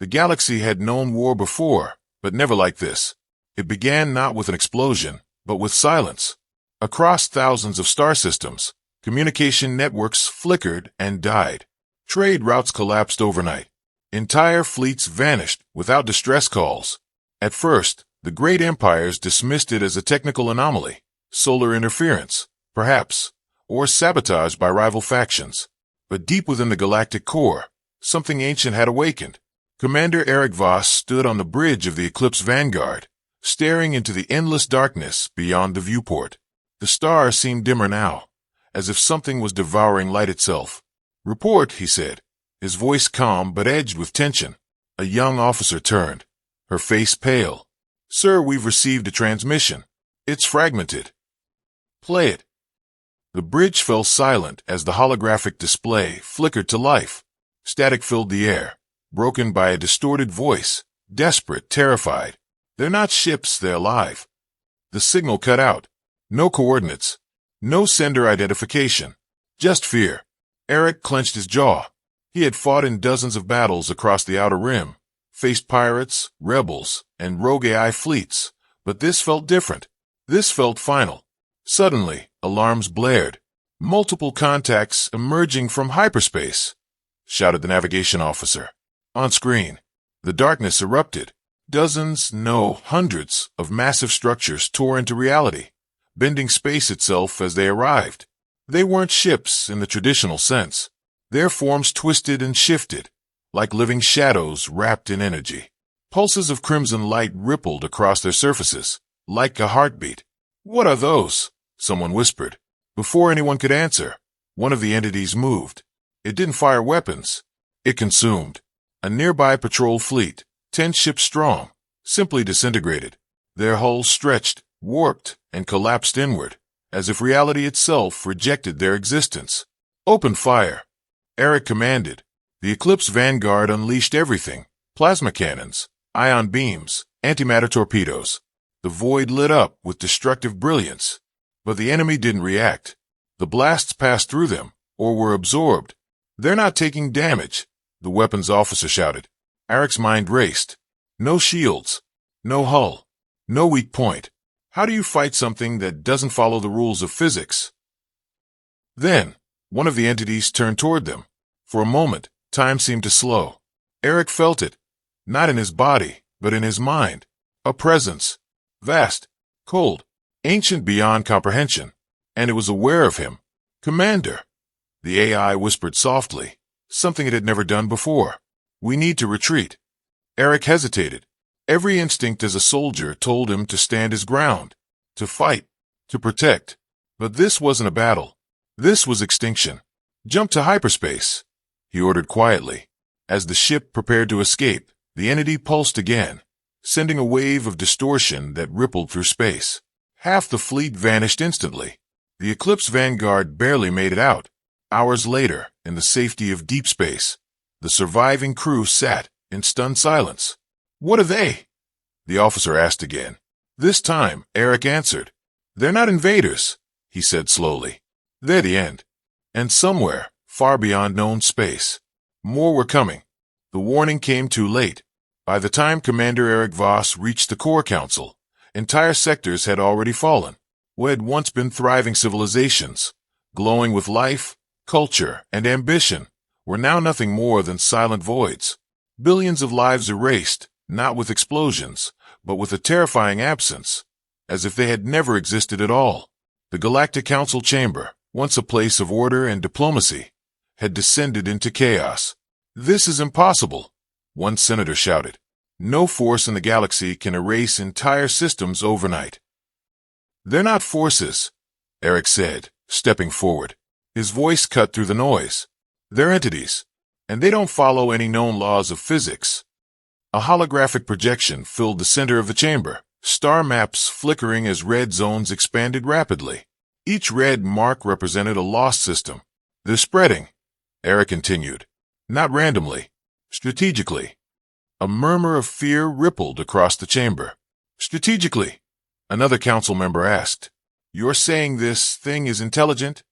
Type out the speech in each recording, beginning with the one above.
The galaxy had known war before, but never like this. It began not with an explosion, but with silence. Across thousands of star systems, communication networks flickered and died. Trade routes collapsed overnight. Entire fleets vanished without distress calls. At first, the great empires dismissed it as a technical anomaly, solar interference, perhaps, or sabotage by rival factions. But deep within the galactic core, something ancient had awakened. Commander Eric Voss stood on the bridge of the Eclipse Vanguard, staring into the endless darkness beyond the viewport. The stars seemed dimmer now, as if something was devouring light itself. "Report," he said, his voice calm but edged with tension. A young officer turned, her face pale. "Sir, we've received a transmission. It's fragmented." "Play it." The bridge fell silent as the holographic display flickered to life. Static filled the air, broken by a distorted voice, desperate, terrified. "They're not ships, they're alive." The signal cut out. No coordinates. No sender identification. Just fear. Eric clenched his jaw. He had fought in dozens of battles across the Outer Rim, faced pirates, rebels, and rogue AI fleets, but this felt different. This felt final. Suddenly, alarms blared. "Multiple contacts emerging from hyperspace," shouted the navigation officer. On screen, the darkness erupted. Dozens, no, hundreds of massive structures tore into reality, bending space itself as they arrived. They weren't ships in the traditional sense. Their forms twisted and shifted, like living shadows wrapped in energy. Pulses of crimson light rippled across their surfaces, like a heartbeat. "What are those?" someone whispered. Before anyone could answer, one of the entities moved. It didn't fire weapons. It consumed. A nearby patrol fleet, 10 ships strong, simply disintegrated. Their hulls stretched, warped, and collapsed inward, as if reality itself rejected their existence. "Open fire," Eric commanded. The Eclipse Vanguard unleashed everything: plasma cannons, ion beams, antimatter torpedoes. The void lit up with destructive brilliance. But the enemy didn't react. The blasts passed through them, or were absorbed. "They're not taking damage," the weapons officer shouted. Eric's mind raced. No shields. No hull. No weak point. How do you fight something that doesn't follow the rules of physics? Then, one of the entities turned toward them. For a moment, time seemed to slow. Eric felt it. Not in his body, but in his mind. A presence. Vast. Cold. Ancient beyond comprehension. And it was aware of him. "Commander." The AI whispered softly, something it had never done before. "We need to retreat." Eric hesitated. Every instinct as a soldier told him to stand his ground, to fight, to protect. But this wasn't a battle. This was extinction. "Jump to hyperspace," he ordered quietly. As the ship prepared to escape, the entity pulsed again, sending a wave of distortion that rippled through space. Half the fleet vanished instantly. The Eclipse Vanguard barely made it out. Hours later, in the safety of deep space, the surviving crew sat in stunned silence. "What are they?" the officer asked again. This time, Eric answered. "They're not invaders," he said slowly. "They're the end. And somewhere, far beyond known space, more were coming." The warning came too late. By the time Commander Eric Voss reached the Core Council, entire sectors had already fallen. What had once been thriving civilizations, glowing with life, culture, and ambition, were now nothing more than silent voids. Billions of lives erased, not with explosions, but with a terrifying absence, as if they had never existed at all. The Galactic Council chamber, once a place of order and diplomacy, had descended into chaos. "This is impossible," one senator shouted. "No force in the galaxy can erase entire systems overnight." "They're not forces," Eric said, stepping forward. His voice cut through the noise. "They're entities, and they don't follow any known laws of physics." A holographic projection filled the center of the chamber, star maps flickering as red zones expanded rapidly. Each red mark represented a lost system. "They're spreading," Eric continued. "Not randomly, strategically." A murmur of fear rippled across the chamber. "Strategically?" another council member asked. "You're saying this thing is intelligent?"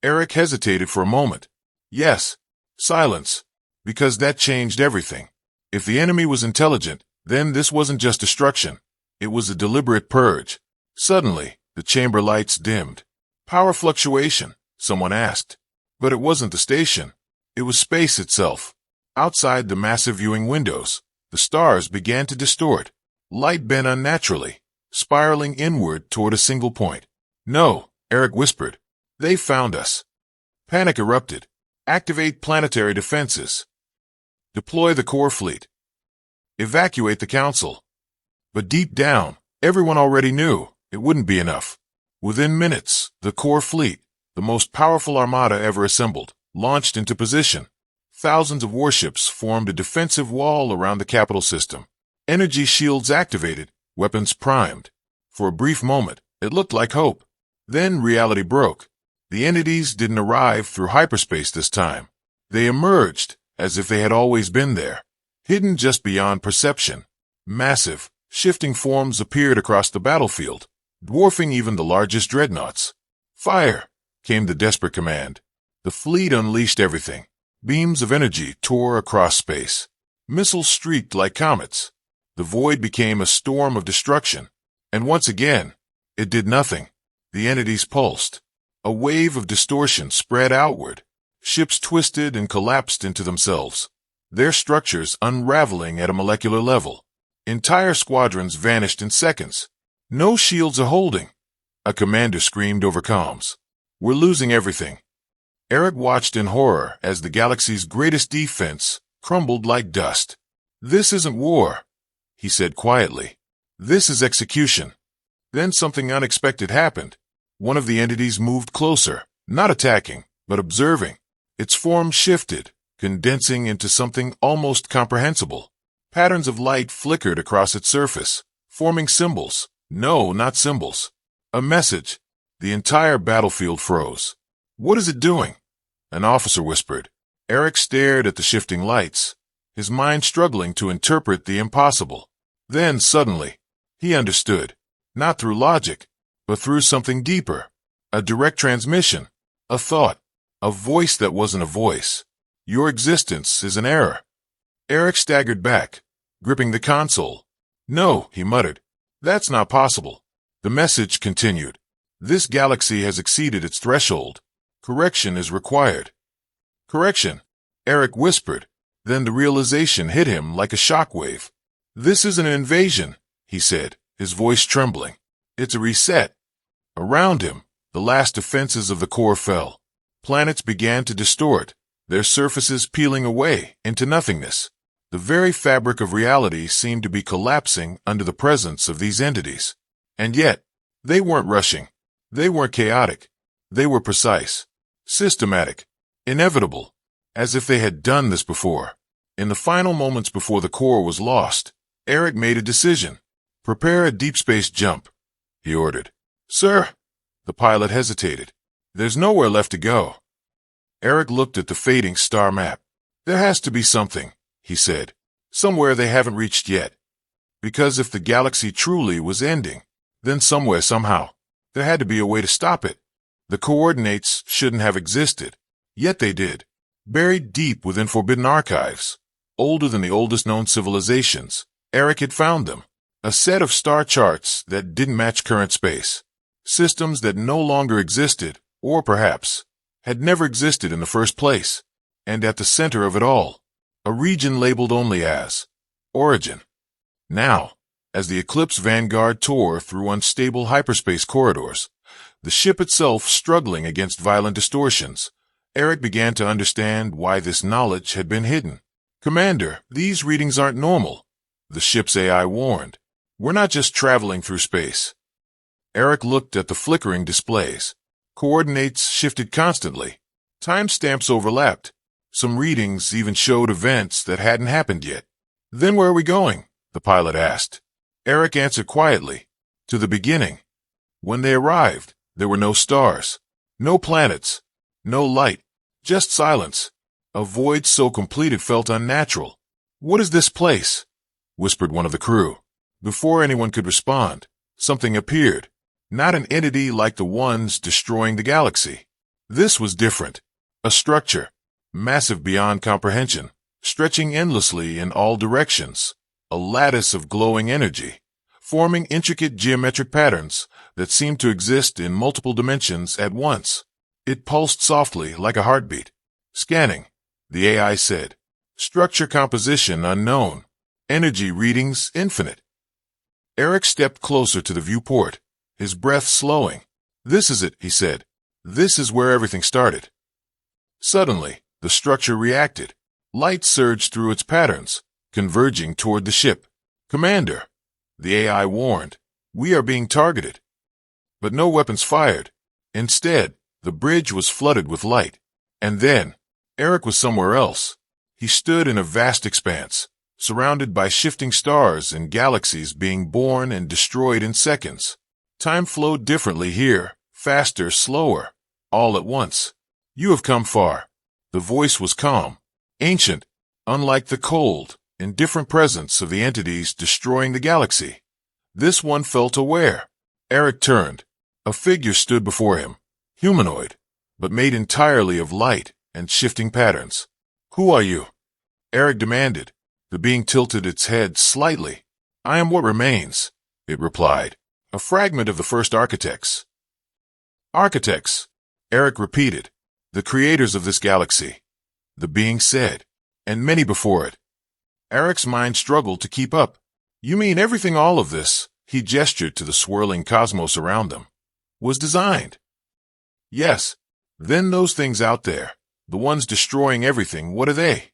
Eric hesitated for a moment. "Yes." Silence. "Because that changed everything." If the enemy was intelligent, then this wasn't just destruction. It was a deliberate purge. Suddenly, the chamber lights dimmed. Power fluctuation, someone asked. But it wasn't the station. It was space itself. Outside the massive viewing windows, the stars began to distort. Light bent unnaturally, spiraling inward toward a single point. No, Eric whispered. They found us. Panic erupted. Activate planetary defenses. Deploy the core fleet. Evacuate the council. But deep down, everyone already knew it wouldn't be enough. Within minutes, the core fleet, the most powerful armada ever assembled, launched into position. Thousands of warships formed a defensive wall around the capital system. Energy shields activated, weapons primed. For a brief moment, it looked like hope. Then reality broke. The entities didn't arrive through hyperspace this time. They emerged as if they had always been there, hidden just beyond perception. Massive, shifting forms appeared across the battlefield, dwarfing even the largest dreadnoughts. Fire! Came the desperate command. The fleet unleashed everything. Beams of energy tore across space. Missiles streaked like comets. The void became a storm of destruction. And once again, it did nothing. The entities pulsed. A wave of distortion spread outward. Ships twisted and collapsed into themselves, their structures unraveling at a molecular level. Entire squadrons vanished in seconds. No shields are holding. A commander screamed over comms. We're losing everything. Eric watched in horror as the galaxy's greatest defense crumbled like dust. This isn't war, he said quietly. This is execution. Then something unexpected happened. One of the entities moved closer, not attacking, but observing. Its form shifted, condensing into something almost comprehensible. Patterns of light flickered across its surface, forming symbols. No, not symbols. A message. The entire battlefield froze. What is it doing? An officer whispered. Eric stared at the shifting lights, his mind struggling to interpret the impossible. Then, suddenly, he understood. Not through logic, but through something deeper. A direct transmission. A thought. A voice that wasn't a voice. Your existence is an error. Eric staggered back, gripping the console. No, he muttered. That's not possible. The message continued. This galaxy has exceeded its threshold. Correction is required. Correction, Eric whispered. Then the realization hit him like a shockwave. This isn't an invasion, he said, his voice trembling. It's a reset. Around him, the last defenses of the core fell. Planets began to distort, their surfaces peeling away into nothingness. The very fabric of reality seemed to be collapsing under the presence of these entities. And yet, they weren't rushing. They weren't chaotic. They were precise, systematic, inevitable, as if they had done this before. In the final moments before the core was lost, Eric made a decision. Prepare a deep space jump, he ordered. Sir, the pilot hesitated. There's nowhere left to go. Eric looked at the fading star map. There has to be something, he said. Somewhere they haven't reached yet. Because if the galaxy truly was ending, then somewhere, somehow, there had to be a way to stop it. The coordinates shouldn't have existed. Yet they did. Buried deep within forbidden archives, older than the oldest known civilizations, Eric had found them. A set of star charts that didn't match current space. Systems that no longer existed, or perhaps had never existed in the first place. And at the center of it all, a region labeled only as Origin. Now, as the Eclipse Vanguard tore through unstable hyperspace corridors, the ship itself struggling against violent distortions, Eric began to understand why this knowledge had been hidden. Commander, these readings aren't normal, the ship's AI warned. We're not just traveling through space. Eric looked at the flickering displays. Coordinates shifted constantly. Timestamps overlapped. Some readings even showed events that hadn't happened yet. Then where are we going? The pilot asked. Eric answered quietly. To the beginning. When they arrived, there were no stars, no planets, no light, just silence. A void so complete it felt unnatural. What is this place? Whispered one of the crew. Before anyone could respond, something appeared. Not an entity like the ones destroying the galaxy. This was different. A structure, massive beyond comprehension, stretching endlessly in all directions, a lattice of glowing energy, forming intricate geometric patterns that seemed to exist in multiple dimensions at once. It pulsed softly like a heartbeat. Scanning, the AI said. Structure composition unknown. Energy readings infinite. Eric stepped closer to the viewport, his breath slowing. This is it, he said. This is where everything started. Suddenly, the structure reacted. Light surged through its patterns, converging toward the ship. Commander, the AI warned, we are being targeted. But no weapons fired. Instead, the bridge was flooded with light. And then, Eric was somewhere else. He stood in a vast expanse, surrounded by shifting stars and galaxies being born and destroyed in seconds. Time flowed differently here, faster, slower, all at once. You have come far. The voice was calm, ancient, unlike the cold, indifferent presence of the entities destroying the galaxy. This one felt aware. Eric turned. A figure stood before him, humanoid, but made entirely of light and shifting patterns. Who are you? Eric demanded. The being tilted its head slightly. I am what remains, it replied. A fragment of the first architects. Architects, Eric repeated. The creators of this galaxy. The being said, and many before it. Eric's mind struggled to keep up. You mean everything, all of this, he gestured to the swirling cosmos around them, was designed? Yes. Then those things out there, the ones destroying everything, what are they?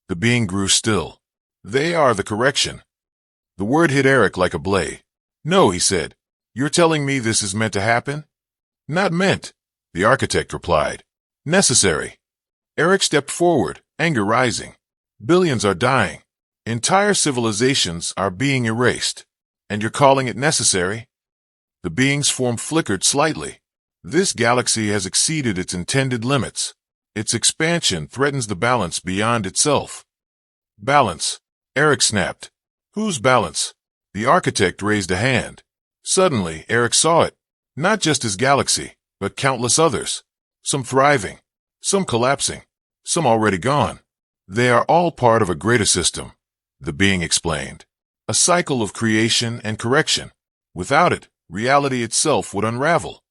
The being grew still. They are the correction. The word hit Eric like a blade. No, he said. You're telling me this is meant to happen? Not meant, the architect replied. Necessary. Eric stepped forward, anger rising. Billions are dying. Entire civilizations are being erased. And you're calling it necessary? The being's form flickered slightly. This galaxy has exceeded its intended limits. Its expansion threatens the balance beyond itself. Balance, Eric snapped. Whose balance? The architect raised a hand. Suddenly, Eric saw it. Not just his galaxy, but countless others. Some thriving, some collapsing, some already gone. They are all part of a greater system, the being explained. A cycle of creation and correction. Without it, reality itself would unravel.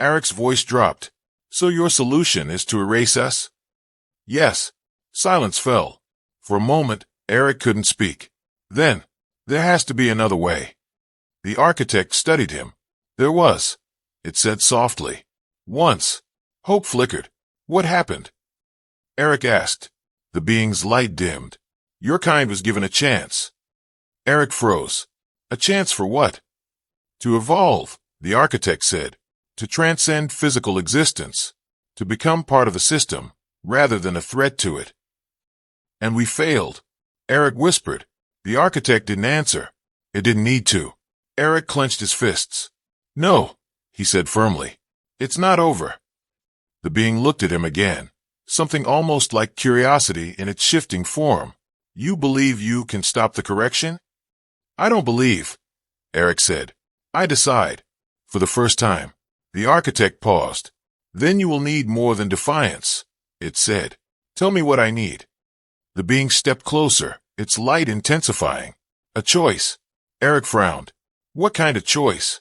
Eric's voice dropped. So your solution is to erase us? Yes. Silence fell. For a moment, Eric couldn't speak. Then, there has to be another way. The architect studied him. There was, it said softly. Once. Hope flickered. What happened? Eric asked. The being's light dimmed. Your kind was given a chance. Eric froze. A chance for what? To evolve, the architect said. To transcend physical existence. To become part of the system, rather than a threat to it. And we failed. Eric whispered. The architect didn't answer. It didn't need to. Eric clenched his fists. No, he said firmly. It's not over. The being looked at him again. Something almost like curiosity in its shifting form. You believe you can stop the correction? I don't believe, Eric said. I decide. For the first time. The architect paused. Then you will need more than defiance, it said. Tell me what I need. The being stepped closer, its light intensifying. A choice. Eric frowned. What kind of choice?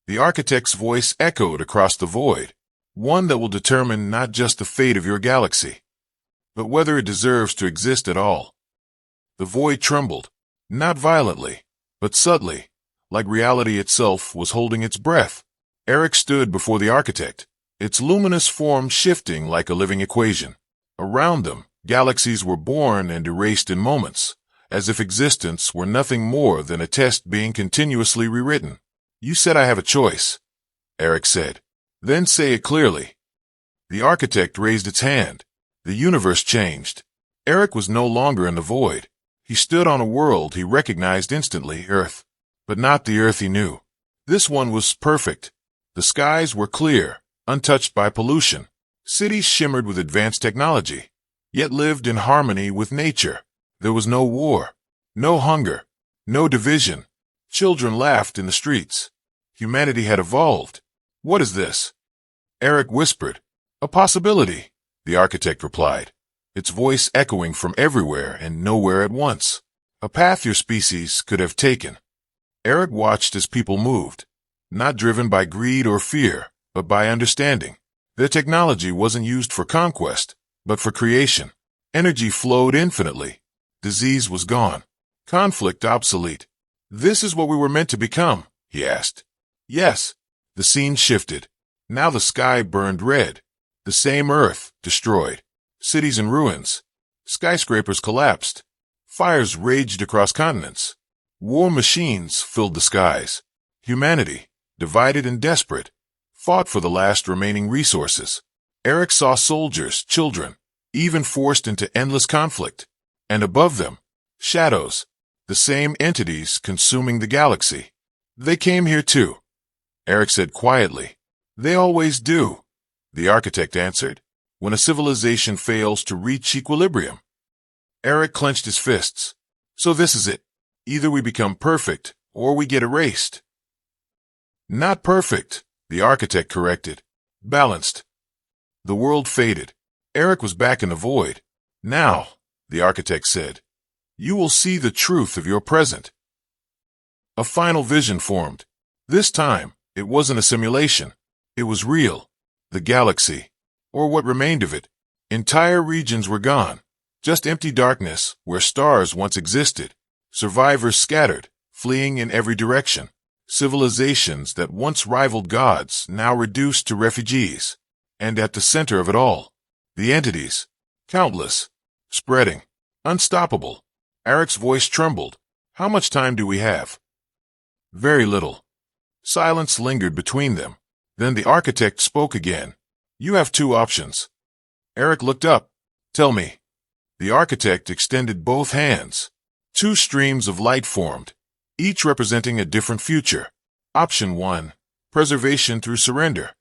The architect's voice echoed across the void. One that will determine not just the fate of your galaxy, but whether it deserves to exist at all. The void trembled. Not violently, but subtly, like reality itself was holding its breath. Eric stood before the architect, its luminous form shifting like a living equation. Around them, galaxies were born and erased in moments, as if existence were nothing more than a test being continuously rewritten. You said I have a choice, Eric said. Then say it clearly. The architect raised its hand. The universe changed. Eric was no longer in the void. He stood on a world he recognized instantly, Earth. But not the Earth he knew. This one was perfect. The skies were clear, untouched by pollution. Cities shimmered with advanced technology, yet lived in harmony with nature. There was no war, no hunger, no division. Children laughed in the streets. Humanity had evolved. What is this? Eric whispered. A possibility, the architect replied. its voice echoing from everywhere and nowhere at once. A path your species could have taken. Eric watched as people moved, not driven by greed or fear, but by understanding. Their technology wasn't used for conquest, but for creation. Energy flowed infinitely. Disease was gone. Conflict obsolete. This is what we were meant to become, he asked. Yes. The scene shifted. Now the sky burned red. The same Earth destroyed. Cities in ruins. Skyscrapers collapsed. Fires raged across continents. War machines filled the skies. Humanity, divided and desperate, fought for the last remaining resources. Eric saw soldiers, children, even forced into endless conflict. And above them, shadows, the same entities consuming the galaxy. They came here too, Eric said quietly. They always do, the architect answered, when a civilization fails to reach equilibrium. Eric clenched his fists. So this is it. Either we become perfect, or we get erased. Not perfect, the architect corrected. Balanced. The world faded. Eric was back in the void. Now, the architect said, you will see the truth of your present. A final vision formed. This time, it wasn't a simulation. It was real. The galaxy, or what remained of it. Entire regions were gone. Just empty darkness where stars once existed. Survivors scattered, fleeing in every direction. Civilizations that once rivaled gods now reduced to refugees. And at the center of it all, the entities. Countless. Spreading. Unstoppable. Eric's voice trembled. How much time do we have? Very little. Silence lingered between them. Then the architect spoke again. You have two options. Eric looked up. Tell me. The architect extended both hands. Two streams of light formed, each representing a different future. Option 1, preservation through surrender.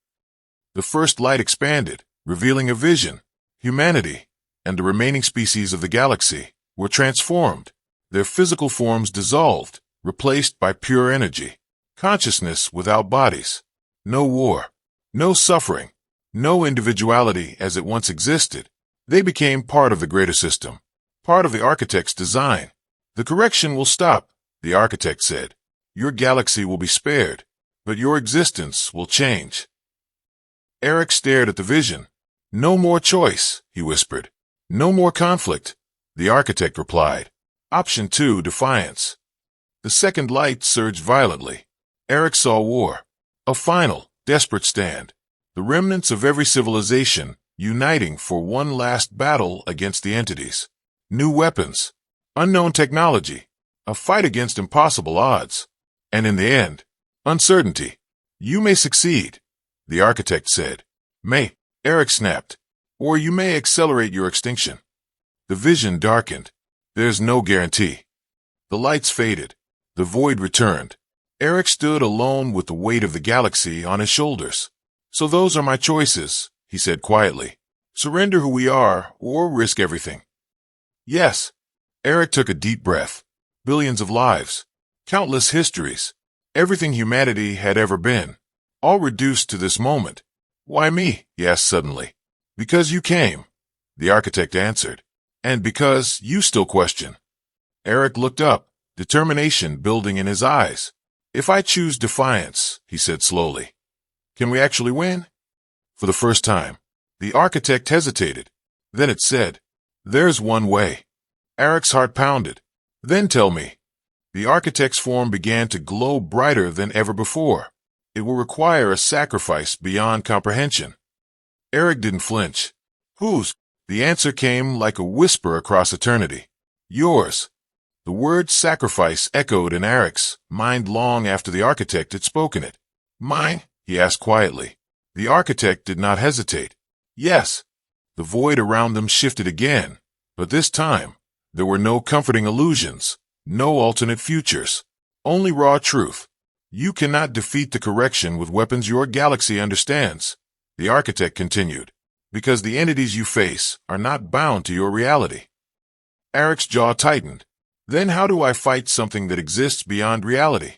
The first light expanded, revealing a vision. Humanity, and the remaining species of the galaxy, were transformed. Their physical forms dissolved, replaced by pure energy. Consciousness without bodies. No war. No suffering. No individuality as it once existed. They became part of the greater system, part of the architect's design. The correction will stop, the architect said. Your galaxy will be spared, but your existence will change. Eric stared at the vision. No more choice, he whispered. No more conflict, the architect replied. Option 2, defiance. The second light surged violently. Eric saw war. A final, desperate stand. The remnants of every civilization uniting for one last battle against the entities. New weapons. Unknown technology. A fight against impossible odds. And in the end, uncertainty. You may succeed, the architect said. May, Eric snapped. Or you may accelerate your extinction. The vision darkened. There's no guarantee. The lights faded. The void returned. Eric stood alone with the weight of the galaxy on his shoulders. So those are my choices, he said quietly. Surrender who we are, or risk everything. Yes. Eric took a deep breath. Billions of lives. Countless histories. Everything humanity had ever been. All reduced to this moment. Why me? He asked suddenly. Because you came, the architect answered. And because you still question. Eric looked up, determination building in his eyes. If I choose defiance, he said slowly, can we actually win? For the first time, the architect hesitated. Then it said, there's one way. Eric's heart pounded. Then tell me. The architect's form began to glow brighter than ever before. It will require a sacrifice beyond comprehension. Eric didn't flinch. Whose? The answer came like a whisper across eternity. Yours. The word sacrifice echoed in Eric's mind long after the architect had spoken it. Mine? He asked quietly. The architect did not hesitate. Yes. The void around them shifted again, but this time, there were no comforting illusions, no alternate futures, only raw truth. You cannot defeat the correction with weapons your galaxy understands, the architect continued, because the entities you face are not bound to your reality. Eric's jaw tightened. Then how do I fight something that exists beyond reality?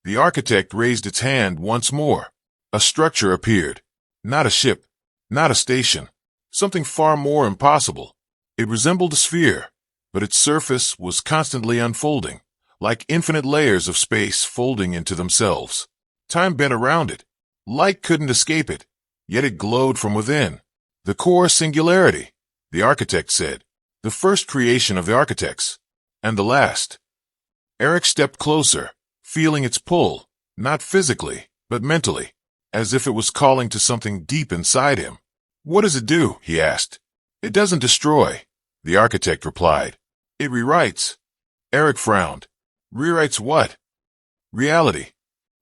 The architect raised its hand once more. A structure appeared. Not a ship, not a station, something far more impossible. It resembled a sphere, but its surface was constantly unfolding, like infinite layers of space folding into themselves. Time bent around it. Light couldn't escape it, yet it glowed from within. The core singularity, the architect said. The first creation of the architects. And the last. Eric stepped closer, feeling its pull, not physically, but mentally, as if it was calling to something deep inside him. What does it do? He asked. It doesn't destroy, the architect replied. It rewrites. Eric frowned. Rewrites what? Reality.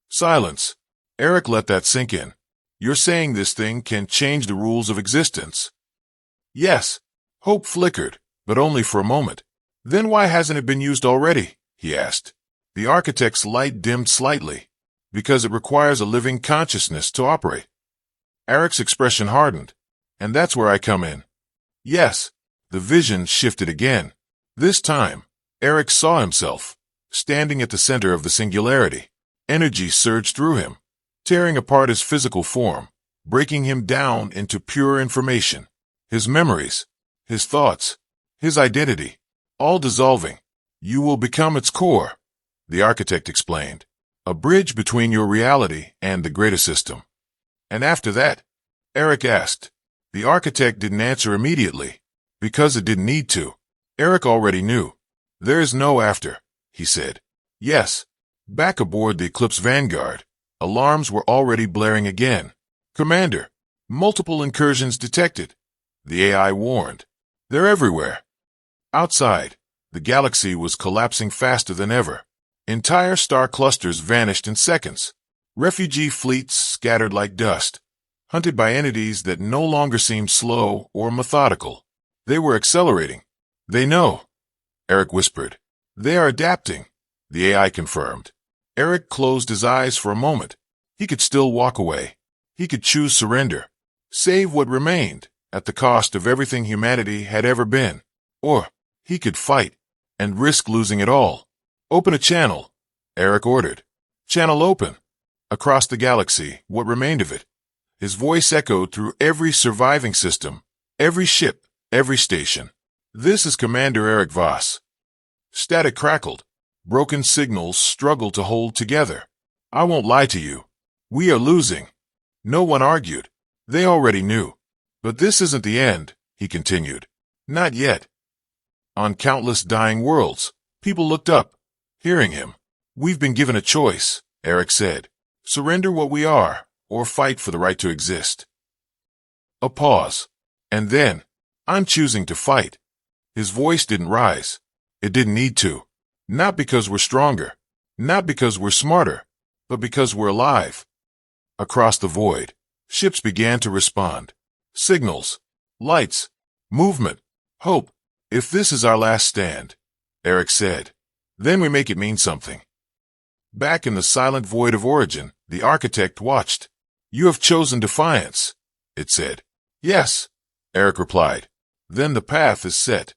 Silence. Eric let that sink in. You're saying this thing can change the rules of existence? Yes. Hope flickered, but only for a moment. Then why hasn't it been used already? He asked. The architect's light dimmed slightly. Because it requires a living consciousness to operate. Eric's expression hardened. And that's where I come in. Yes. The vision shifted again. This time, Eric saw himself, standing at the center of the singularity. Energy surged through him, tearing apart his physical form, breaking him down into pure information. His memories, his thoughts, his identity, all dissolving. You will become its core, the architect explained. A bridge between your reality and the greater system. And after that, Eric asked. The architect didn't answer immediately, because it didn't need to. Eric already knew. There is no after, he said. Yes. Back aboard the Eclipse Vanguard, alarms were already blaring again. Commander, multiple incursions detected. The AI warned. They're everywhere. Outside, the galaxy was collapsing faster than ever. Entire star clusters vanished in seconds. Refugee fleets scattered like dust, hunted by entities that no longer seemed slow or methodical. They were accelerating. They know, Eric whispered. They are adapting, the AI confirmed. Eric closed his eyes for a moment. He could still walk away. He could choose surrender, save what remained at the cost of everything humanity had ever been. Or he could fight and risk losing it all. Open a channel, Eric ordered. Channel open. Across the galaxy, what remained of it. His voice echoed through every surviving system, every ship, every station. This is Commander Eric Voss. Static crackled. Broken signals struggled to hold together. I won't lie to you. We are losing. No one argued. They already knew. But this isn't the end, he continued. Not yet. On countless dying worlds, people looked up, hearing him. We've been given a choice, Eric said. Surrender what we are, or fight for the right to exist. A pause. And then, I'm choosing to fight. His voice didn't rise. It didn't need to. Not because we're stronger, not because we're smarter, but because we're alive. Across the void, ships began to respond. Signals, lights, movement, hope. If this is our last stand, Eric said, then we make it mean something. Back in the silent void of origin, the architect watched. You have chosen defiance, it said. Yes, Eric replied. Then the path is set.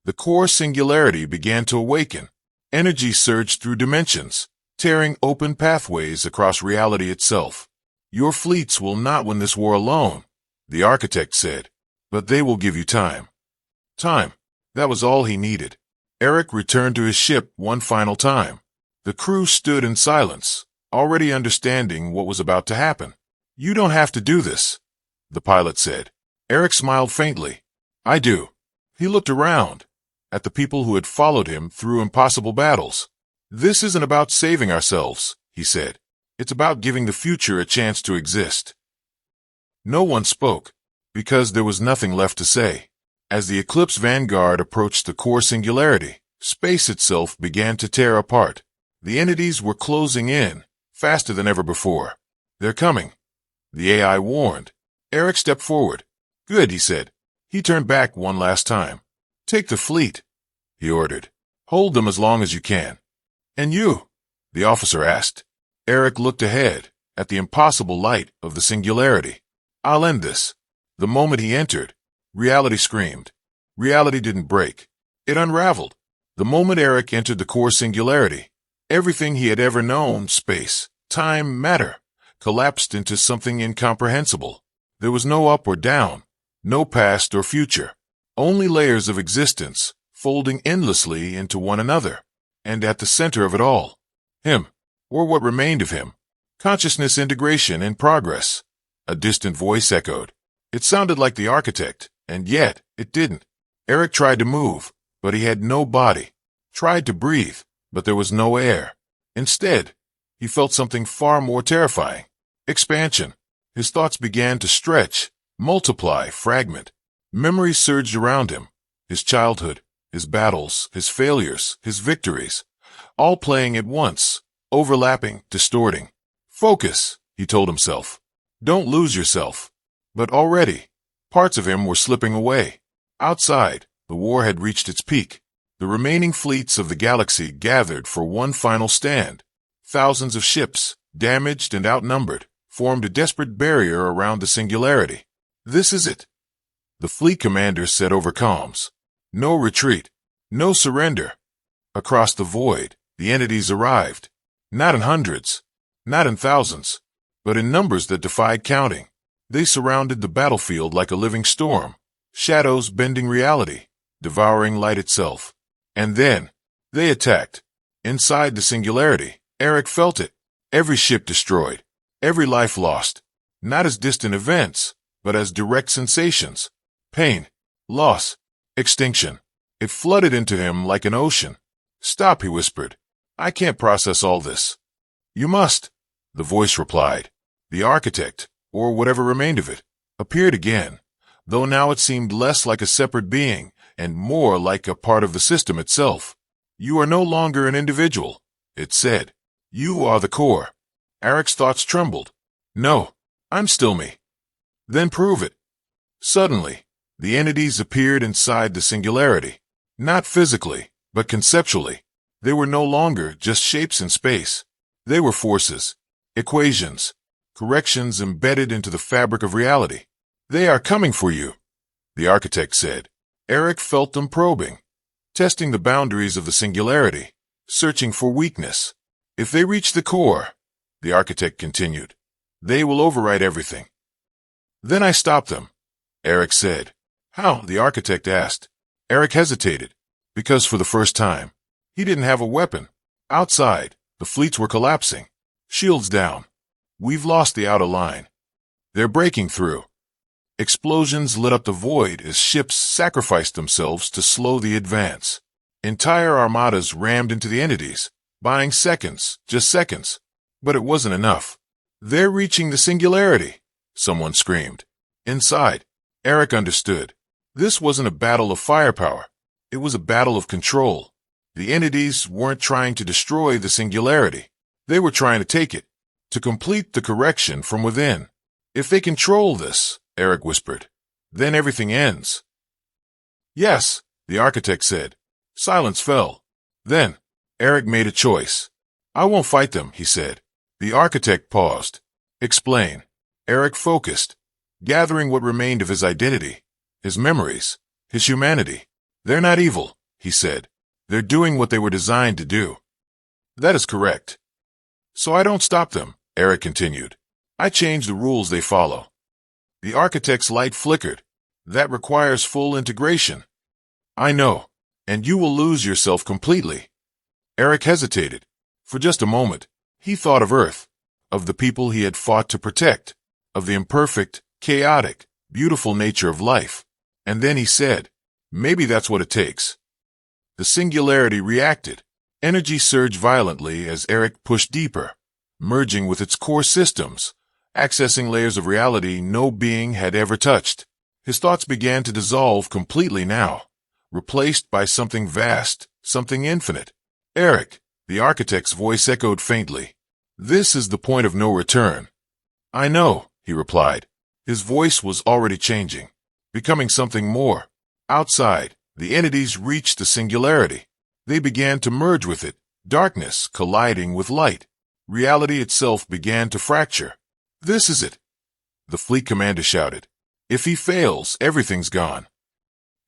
The core singularity began to awaken. Energy surged through dimensions, tearing open pathways across reality itself. Your fleets will not win this war alone, the architect said, but they will give you time. Time. That was all he needed. Eric returned to his ship one final time. The crew stood in silence, already understanding what was about to happen. You don't have to do this, the pilot said. Eric smiled faintly. I do. He looked around, at the people who had followed him through impossible battles. This isn't about saving ourselves, he said. It's about giving the future a chance to exist. No one spoke, because there was nothing left to say. As the Eclipse Vanguard approached the core singularity, space itself began to tear apart. The entities were closing in, faster than ever before. They're coming, the AI warned. Eric stepped forward. Good, he said. He turned back one last time. Take the fleet, he ordered. Hold them as long as you can. And you? The officer asked. Eric looked ahead, at the impossible light of the singularity. I'll end this. The moment he entered, reality screamed. Reality didn't break. It unraveled. The moment Eric entered the core singularity, everything he had ever known, space, time, matter, collapsed into something incomprehensible. There was no up or down, no past or future. Only layers of existence, folding endlessly into one another. And at the center of it all, him, or what remained of him. Consciousness integration in progress. A distant voice echoed. It sounded like the architect, and yet it didn't. Eric tried to move, but he had no body. Tried to breathe, but there was no air. Instead, he felt something far more terrifying. Expansion. His thoughts began to stretch, multiply, fragment. Memories surged around him. His childhood, his battles, his failures, his victories. All playing at once, overlapping, distorting. Focus, he told himself. Don't lose yourself. But already, parts of him were slipping away. Outside, the war had reached its peak. The remaining fleets of the galaxy gathered for one final stand. Thousands of ships, damaged and outnumbered, formed a desperate barrier around the singularity. This is it. The fleet commander said over comms. No retreat. No surrender. Across the void, the entities arrived. Not in hundreds. Not in thousands. But in numbers that defied counting. They surrounded the battlefield like a living storm. Shadows bending reality. Devouring light itself. And then, they attacked. Inside the singularity, Eric felt it. Every ship destroyed. Every life lost. Not as distant events, but as direct sensations. Pain. Loss. Extinction. It flooded into him like an ocean. Stop, he whispered. I can't process all this. You must, the voice replied. The architect, or whatever remained of it, appeared again, though now it seemed less like a separate being and more like a part of the system itself. You are no longer an individual, it said. You are the core. Eric's thoughts trembled. No, I'm still me. Then prove it. Suddenly, the entities appeared inside the singularity. Not physically, but conceptually. They were no longer just shapes in space. They were forces, equations, corrections embedded into the fabric of reality. They are coming for you, the architect said. Eric felt them probing, testing the boundaries of the singularity, searching for weakness. If they reach the core, the architect continued, they will override everything. Then I stopped them, Eric said. How? The architect asked. Eric hesitated, because for the first time, he didn't have a weapon. Outside, the fleets were collapsing. Shields down. We've lost the outer line. They're breaking through. Explosions lit up the void as ships sacrificed themselves to slow the advance. Entire armadas rammed into the entities, buying seconds, just seconds. But it wasn't enough. They're reaching the singularity, someone screamed. Inside, Eric understood. This wasn't a battle of firepower. It was a battle of control. The entities weren't trying to destroy the singularity. They were trying to take it, to complete the correction from within. If they control this, Eric whispered, then everything ends. Yes, the architect said. Silence fell. Then, Eric made a choice. I won't fight them, he said. The architect paused. Explain. Eric focused, gathering what remained of his identity, his memories, his humanity. They're not evil, he said. They're doing what they were designed to do. That is correct. So I don't stop them, Eric continued. I change the rules they follow. The architect's light flickered. That requires full integration. I know, and you will lose yourself completely. Eric hesitated. For just a moment, he thought of Earth, of the people he had fought to protect, of the imperfect, chaotic, beautiful nature of life. And then he said, maybe that's what it takes. The singularity reacted. Energy surged violently as Eric pushed deeper, merging with its core systems, accessing layers of reality no being had ever touched. His thoughts began to dissolve completely now, replaced by something vast, something infinite. Eric, the architect's voice echoed faintly. This is the point of no return. I know, he replied. His voice was already changing, becoming something more. Outside, the entities reached the singularity. They began to merge with it, darkness colliding with light. Reality itself began to fracture. This is it, the fleet commander shouted. If he fails, everything's gone.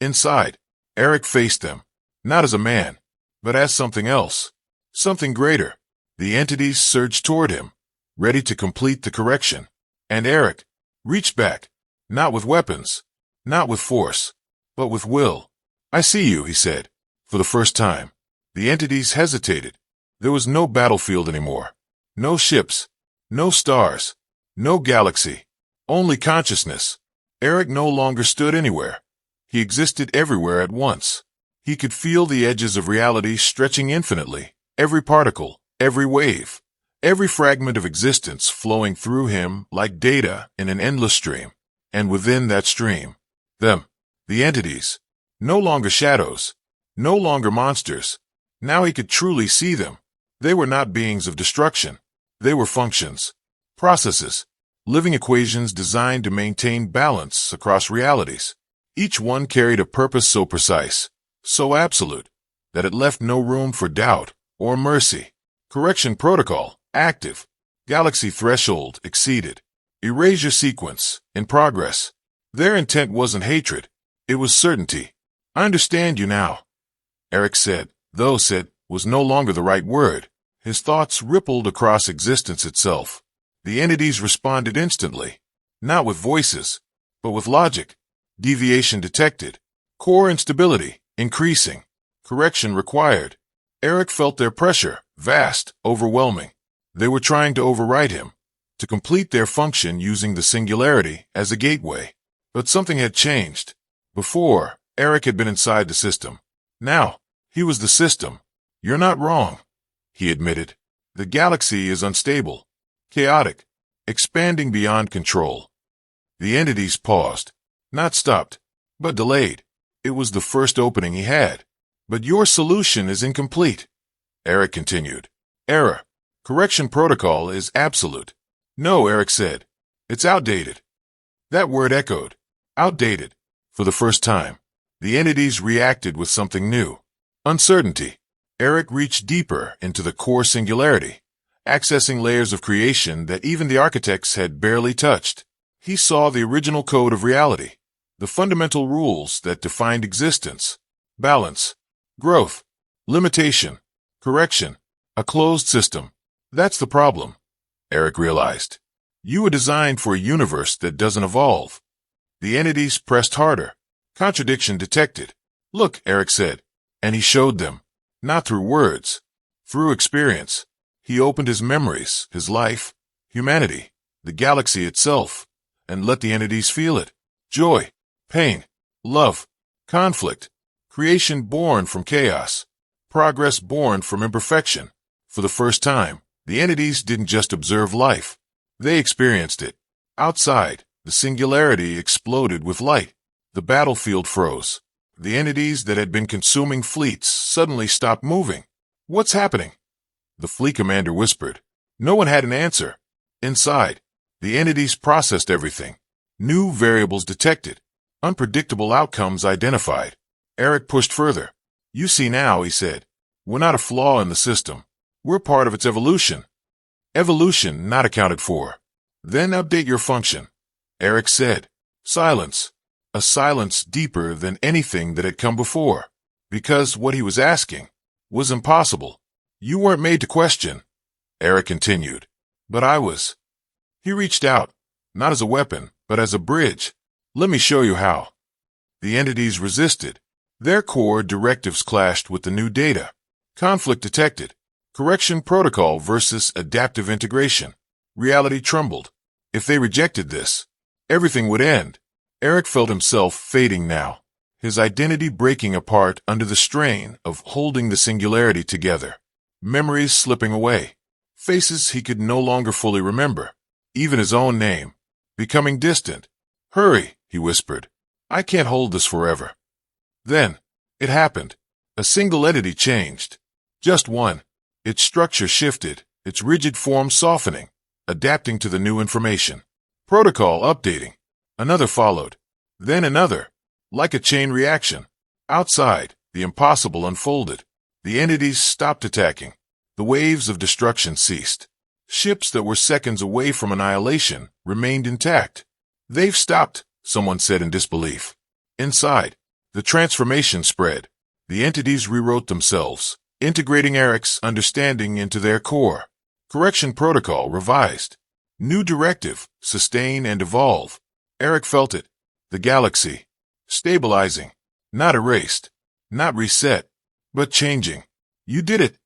Inside, Eric faced them, not as a man, but as something else, something greater. The entities surged toward him, ready to complete the correction. And Eric reached back, not with weapons, not with force, but with will. I see you, he said. For the first time, the entities hesitated. There was no battlefield anymore. No ships. No stars. No galaxy. Only consciousness. Eric no longer stood anywhere. He existed everywhere at once. He could feel the edges of reality stretching infinitely, every particle, every wave, every fragment of existence flowing through him like data in an endless stream. And within that stream, them, the entities, no longer shadows, no longer monsters. Now he could truly see them. They were not beings of destruction. They were functions, processes, living equations designed to maintain balance across realities. Each one carried a purpose so precise, so absolute, that it left no room for doubt or mercy. Correction protocol, active. Galaxy threshold, exceeded. Erasure sequence, in progress. Their intent wasn't hatred. It was certainty. I understand you now. Eric said, though said was no longer the right word. His thoughts rippled across existence itself. The entities responded instantly, not with voices, but with logic. Deviation detected. Core instability, increasing. Correction required. Eric felt their pressure, vast, overwhelming. They were trying to override him, to complete their function using the singularity as a gateway. But something had changed. Before, Eric had been inside the system. Now, he was the system. You're not wrong, he admitted. The galaxy is unstable, chaotic, expanding beyond control. The entities paused, not stopped, but delayed. It was the first opening he had. But your solution is incomplete, Eric continued. Error. Correction protocol is absolute. No, Eric said. It's outdated. That word echoed. Outdated. For the first time, the entities reacted with something new. Uncertainty. Eric reached deeper into the core singularity, accessing layers of creation that even the architects had barely touched. He saw the original code of reality, the fundamental rules that defined existence, balance, growth, limitation, correction, a closed system. That's the problem, Eric realized. You were designed for a universe that doesn't evolve. The entities pressed harder. Contradiction detected. Look, Eric said, and he showed them, not through words, through experience. He opened his memories, his life, humanity, the galaxy itself, and let the entities feel it. Joy, pain, love, conflict, creation born from chaos, progress born from imperfection. For the first time, the entities didn't just observe life. They experienced it. Outside, the singularity exploded with light. The battlefield froze. The entities that had been consuming fleets suddenly stopped moving. What's happening? The fleet commander whispered. No one had an answer. Inside, the entities processed everything. New variables detected. Unpredictable outcomes identified. Eric pushed further. You see now, he said. We're not a flaw in the system. We're part of its evolution. Evolution not accounted for. Then update your function. Eric said. Silence. A silence deeper than anything that had come before. Because what he was asking was impossible. You weren't made to question, Eric continued. But I was. He reached out, not as a weapon, but as a bridge. Let me show you how. The entities resisted. Their core directives clashed with the new data. Conflict detected. Correction protocol versus adaptive integration. Reality trembled. If they rejected this, everything would end. Eric felt himself fading now, his identity breaking apart under the strain of holding the singularity together. Memories slipping away. Faces he could no longer fully remember. Even his own name. Becoming distant. Hurry, he whispered. I can't hold this forever. Then, it happened. A single entity changed. Just one. Its structure shifted, its rigid form softening, adapting to the new information. Protocol updating. Another followed. Then another. Like a chain reaction. Outside, the impossible unfolded. The entities stopped attacking. The waves of destruction ceased. Ships that were seconds away from annihilation remained intact. They've stopped, someone said in disbelief. Inside, the transformation spread. The entities rewrote themselves, integrating Eric's understanding into their core. Correction protocol revised. New directive, sustain and evolve. Eric felt it. The galaxy. Stabilizing. Not erased, not reset, but changing. You did it,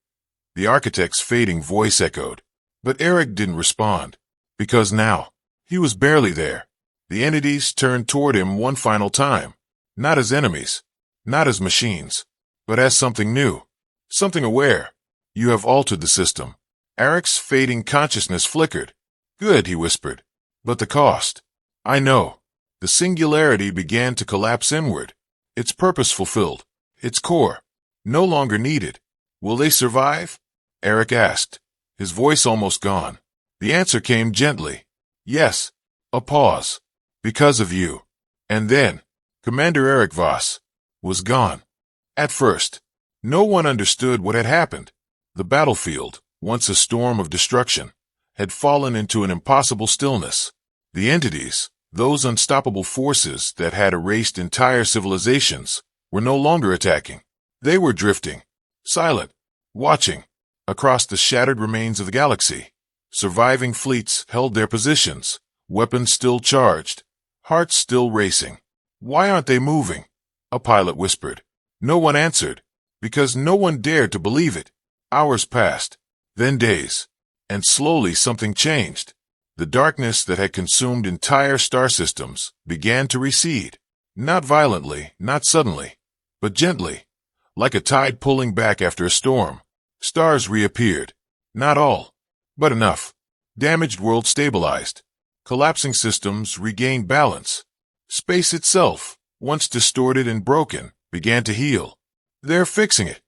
the architect's fading voice echoed. But Eric didn't respond, because now, he was barely there. The entities turned toward him one final time, not as enemies, not as machines, but as something new, something aware. You have altered the system. Eric's fading consciousness flickered. Good, he whispered. But the cost. I know. The singularity began to collapse inward. Its purpose fulfilled. Its core. No longer needed. Will they survive? Eric asked, his voice almost gone. The answer came gently. Yes. A pause. Because of you. And then, Commander Eric Voss was gone. At first, no one understood what had happened. The battlefield, once a storm of destruction, had fallen into an impossible stillness. The entities, those unstoppable forces that had erased entire civilizations, were no longer attacking. They were drifting, silent, watching, across the shattered remains of the galaxy. Surviving fleets held their positions, weapons still charged, hearts still racing. Why aren't they moving? A pilot whispered. No one answered, because no one dared to believe it. Hours passed, then days, and slowly something changed. The darkness that had consumed entire star systems began to recede. Not violently, not suddenly, but gently, like a tide pulling back after a storm. Stars reappeared. Not all, but enough. Damaged worlds stabilized. Collapsing systems regained balance. Space itself, once distorted and broken, began to heal. They're fixing it,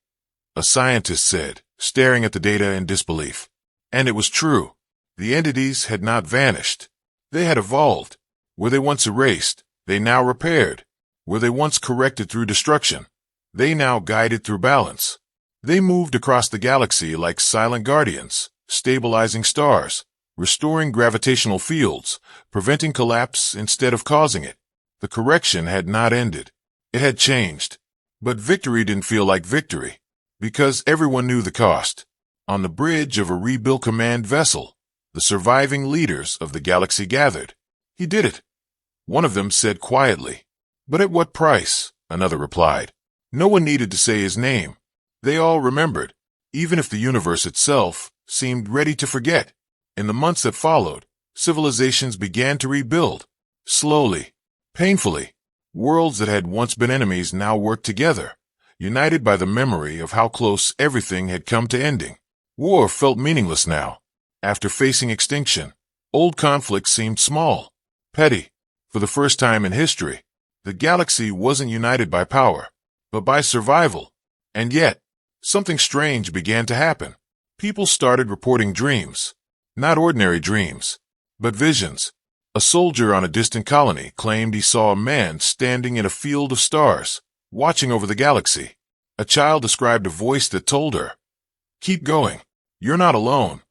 a scientist said, staring at the data in disbelief. And it was true. The entities had not vanished. They had evolved. Were they once erased, they now repaired. Were they once corrected through destruction, they now guided through balance. They moved across the galaxy like silent guardians, stabilizing stars, restoring gravitational fields, preventing collapse instead of causing it. The correction had not ended. It had changed. But victory didn't feel like victory, because everyone knew the cost. On the bridge of a rebuilt command vessel, the surviving leaders of the galaxy gathered. He did it, one of them said quietly. But at what price? Another replied. No one needed to say his name. They all remembered, even if the universe itself seemed ready to forget. In the months that followed, civilizations began to rebuild. Slowly, painfully. Worlds that had once been enemies now worked together, united by the memory of how close everything had come to ending. War felt meaningless now. After facing extinction, old conflicts seemed small, petty. For the first time in history, the galaxy wasn't united by power, but by survival. And yet, something strange began to happen. People started reporting dreams. Not ordinary dreams, but visions. A soldier on a distant colony claimed he saw a man standing in a field of stars, watching over the galaxy. A child described a voice that told her, "Keep going. You're not alone."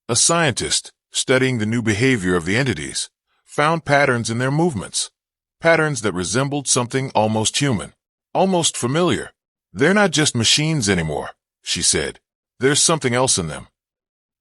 A scientist, studying the new behavior of the entities, found patterns in their movements, patterns that resembled something almost human, almost familiar. They're not just machines anymore, she said. There's something else in them.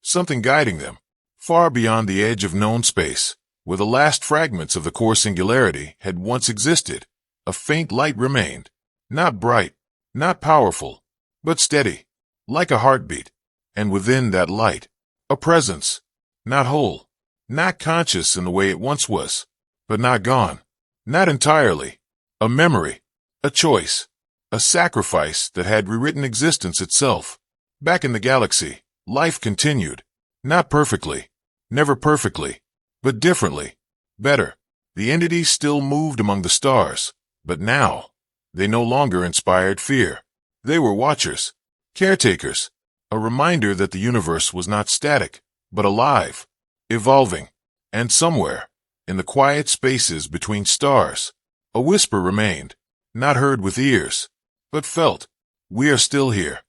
Something guiding them, far beyond the edge of known space, where the last fragments of the core singularity had once existed. A faint light remained, not bright, not powerful, but steady, like a heartbeat. And within that light, a presence, not whole, not conscious in the way it once was, but not gone, not entirely. A memory, a choice, a sacrifice that had rewritten existence itself. Back in the galaxy, life continued, not perfectly, never perfectly, but differently, better. The entities still moved among the stars, but now, they no longer inspired fear. They were watchers, caretakers, a reminder that the universe was not static, but alive, evolving. And somewhere, in the quiet spaces between stars, a whisper remained, not heard with ears, but felt. We are still here.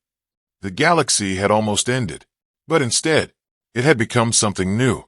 The galaxy had almost ended, but instead, it had become something new.